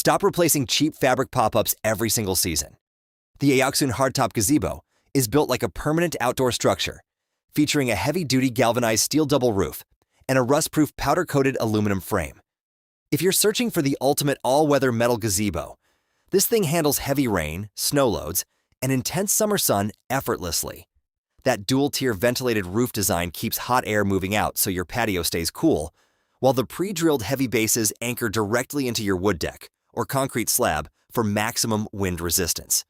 Stop replacing cheap fabric pop-ups every single season. The Aoxun Hardtop Gazebo is built like a permanent outdoor structure, featuring a heavy-duty galvanized steel double roof and a rust-proof powder-coated aluminum frame. If you're searching for the ultimate all-weather metal gazebo, this thing handles heavy rain, snow loads, and intense summer sun effortlessly. That dual-tier ventilated roof design keeps hot air moving out so your patio stays cool, while the pre-drilled heavy bases anchor directly into your wood deck or concrete slab for maximum wind resistance.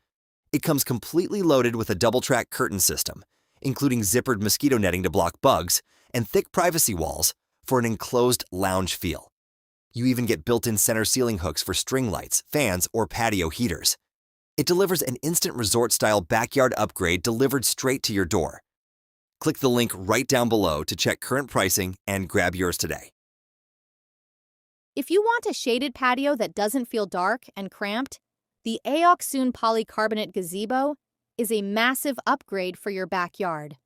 It comes completely loaded with a double-track curtain system, including zippered mosquito netting to block bugs and thick privacy walls for an enclosed lounge feel. You even get built-in center ceiling hooks for string lights, fans, or patio heaters. It delivers an instant resort-style backyard upgrade delivered straight to your door. Click the link right down below to check current pricing and grab yours today. If you want a shaded patio that doesn't feel dark and cramped, the Aoxun Polycarbonate Gazebo is a massive upgrade for your backyard.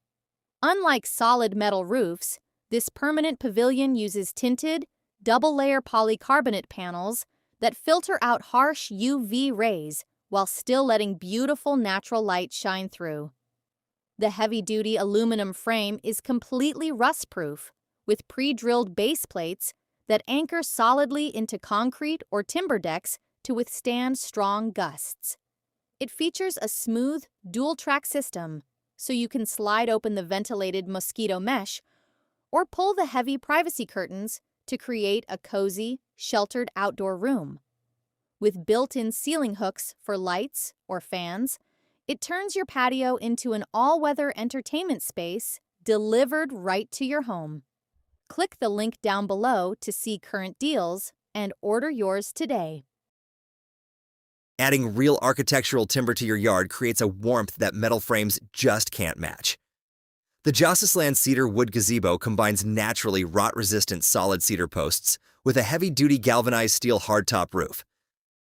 Unlike solid metal roofs, this permanent pavilion uses tinted, double-layer polycarbonate panels that filter out harsh UV rays while still letting beautiful natural light shine through. The heavy-duty aluminum frame is completely rust-proof, with pre-drilled base plates that anchor solidly into concrete or timber decks to withstand strong gusts. It features a smooth, dual-track system, so you can slide open the ventilated mosquito mesh or pull the heavy privacy curtains to create a cozy, sheltered outdoor room. With built-in ceiling hooks for lights or fans, it turns your patio into an all-weather entertainment space delivered right to your home. Click the link down below to see current deals and order yours today. Adding real architectural timber to your yard creates a warmth that metal frames just can't match. The Jocisland Cedar Wood Gazebo combines naturally rot-resistant solid cedar posts with a heavy-duty galvanized steel hardtop roof.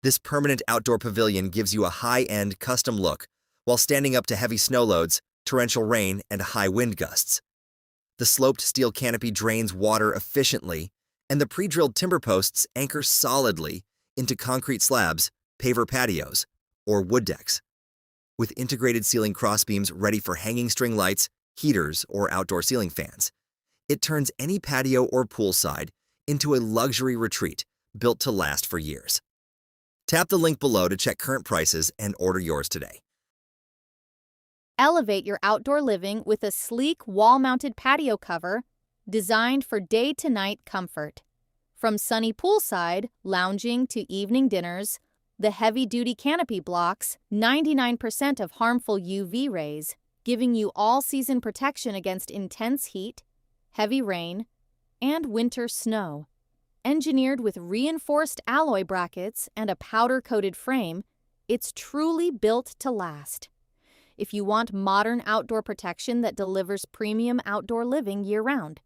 This permanent outdoor pavilion gives you a high-end, custom look while standing up to heavy snow loads, torrential rain, and high wind gusts. The sloped steel canopy drains water efficiently, and the pre-drilled timber posts anchor solidly into concrete slabs, paver patios, or wood decks. With integrated ceiling crossbeams ready for hanging string lights, heaters, or outdoor ceiling fans, it turns any patio or poolside into a luxury retreat built to last for years. Tap the link below to check current prices and order yours today. Elevate your outdoor living with a sleek wall-mounted patio cover designed for day-to-night comfort. From sunny poolside lounging to evening dinners, the heavy-duty canopy blocks 99% of harmful UV rays, giving you all-season protection against intense heat, heavy rain, and winter snow. Engineered with reinforced alloy brackets and a powder-coated frame, it's truly built to last. If you want modern outdoor protection that delivers premium outdoor living year-round,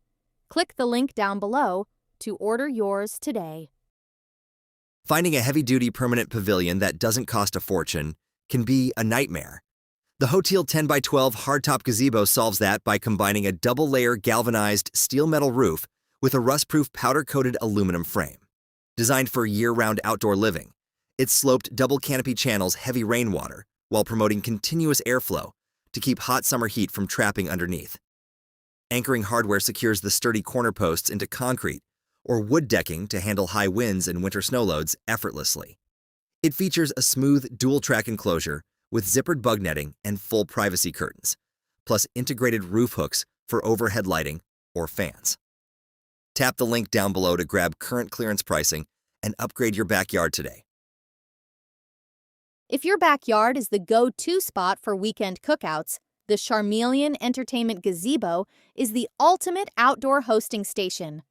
click the link down below to order yours today. Finding a heavy-duty permanent pavilion that doesn't cost a fortune can be a nightmare. The Hoteel 10x12 Hardtop Gazebo solves that by combining a double-layer galvanized steel metal roof with a rust-proof powder-coated aluminum frame. Designed for year-round outdoor living, its sloped double canopy channels heavy rainwater while promoting continuous airflow to keep hot summer heat from trapping underneath. Anchoring hardware secures the sturdy corner posts into concrete or wood decking to handle high winds and winter snow loads effortlessly. It features a smooth dual-track enclosure with zippered bug netting and full privacy curtains, plus integrated roof hooks for overhead lighting or fans. Tap the link down below to grab current clearance pricing and upgrade your backyard today. If your backyard is the go-to spot for weekend cookouts, the CHARMELEON Entertainment Gazebo is the ultimate outdoor hosting station.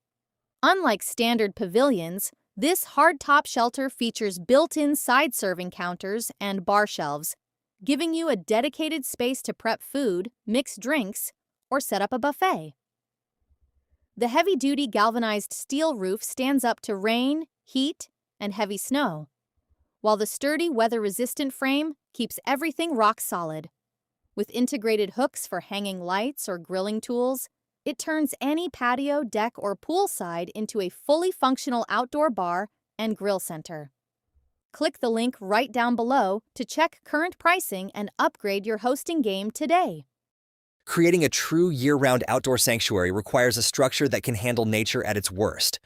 Unlike standard pavilions, this hardtop shelter features built-in side-serving counters and bar shelves, giving you a dedicated space to prep food, mix drinks, or set up a buffet. The heavy-duty galvanized steel roof stands up to rain, heat, and heavy snow, while the sturdy weather-resistant frame keeps everything rock solid. With integrated hooks for hanging lights or grilling tools, it turns any patio, deck, or poolside into a fully functional outdoor bar and grill center. Click the link right down below to check current pricing and upgrade your hosting game today. Creating a true year-round outdoor sanctuary requires a structure that can handle nature at its worst.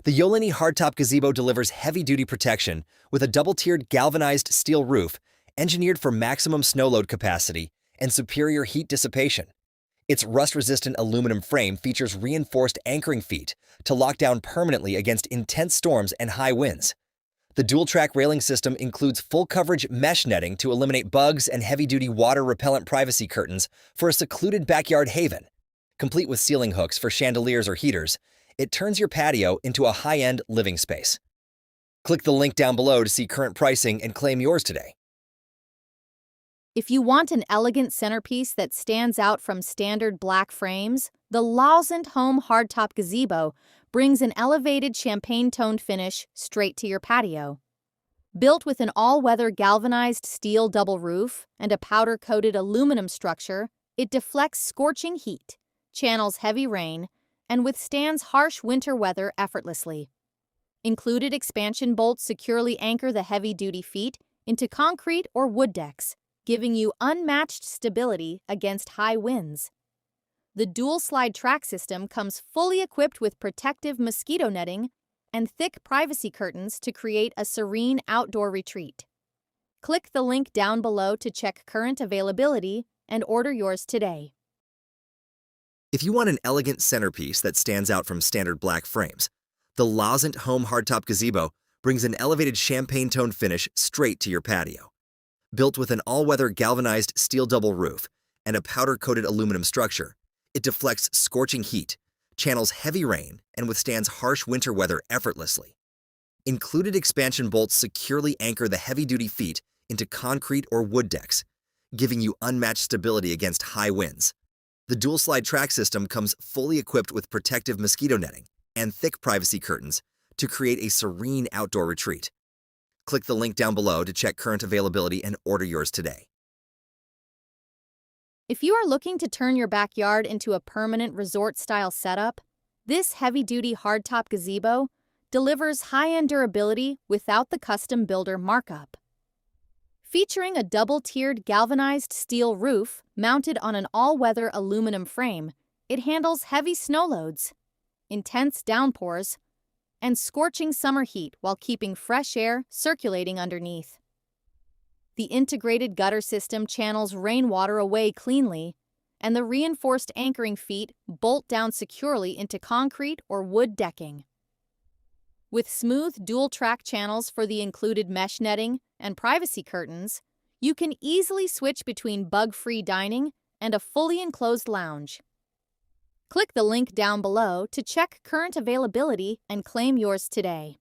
The YOLENY Hardtop Gazebo delivers heavy-duty protection with a double-tiered galvanized steel roof engineered for maximum snow load capacity and superior heat dissipation. Its rust-resistant aluminum frame features reinforced anchoring feet to lock down permanently against intense storms and high winds. The dual-track railing system includes full-coverage mesh netting to eliminate bugs and heavy-duty water-repellent privacy curtains for a secluded backyard haven. Complete with ceiling hooks for chandeliers or heaters, it turns your patio into a high-end living space. Click the link down below to see current pricing and claim yours today. If you want an elegant centerpiece that stands out from standard black frames, the LAUSAINT Home Hardtop Gazebo brings an elevated champagne-toned finish straight to your patio. Built with an all-weather galvanized steel double roof and a powder-coated aluminum structure, it deflects scorching heat, channels heavy rain, and withstands harsh winter weather effortlessly. Included expansion bolts securely anchor the heavy-duty feet into concrete or wood decks, giving you unmatched stability against high winds. The dual-slide track system comes fully equipped with protective mosquito netting and thick privacy curtains to create a serene outdoor retreat. Click the link down below to check current availability and order yours today. If you want an elegant centerpiece that stands out from standard black frames, the LAUSAINT Home Hardtop Gazebo brings an elevated champagne-toned finish straight to your patio. Built with an all-weather galvanized steel double roof and a powder-coated aluminum structure, it deflects scorching heat, channels heavy rain, and withstands harsh winter weather effortlessly. Included expansion bolts securely anchor the heavy-duty feet into concrete or wood decks, giving you unmatched stability against high winds. The dual-slide track system comes fully equipped with protective mosquito netting and thick privacy curtains to create a serene outdoor retreat. Click the link down below to check current availability and order yours today. If you are looking to turn your backyard into a permanent resort-style setup, this heavy-duty hardtop gazebo delivers high-end durability without the custom builder markup. Featuring a double-tiered galvanized steel roof mounted on an all-weather aluminum frame, it handles heavy snow loads, intense downpours, and scorching summer heat while keeping fresh air circulating underneath. The integrated gutter system channels rainwater away cleanly, and the reinforced anchoring feet bolt down securely into concrete or wood decking. With smooth dual-track channels for the included mesh netting and privacy curtains, you can easily switch between bug-free dining and a fully enclosed lounge. Click the link down below to check current availability and claim yours today.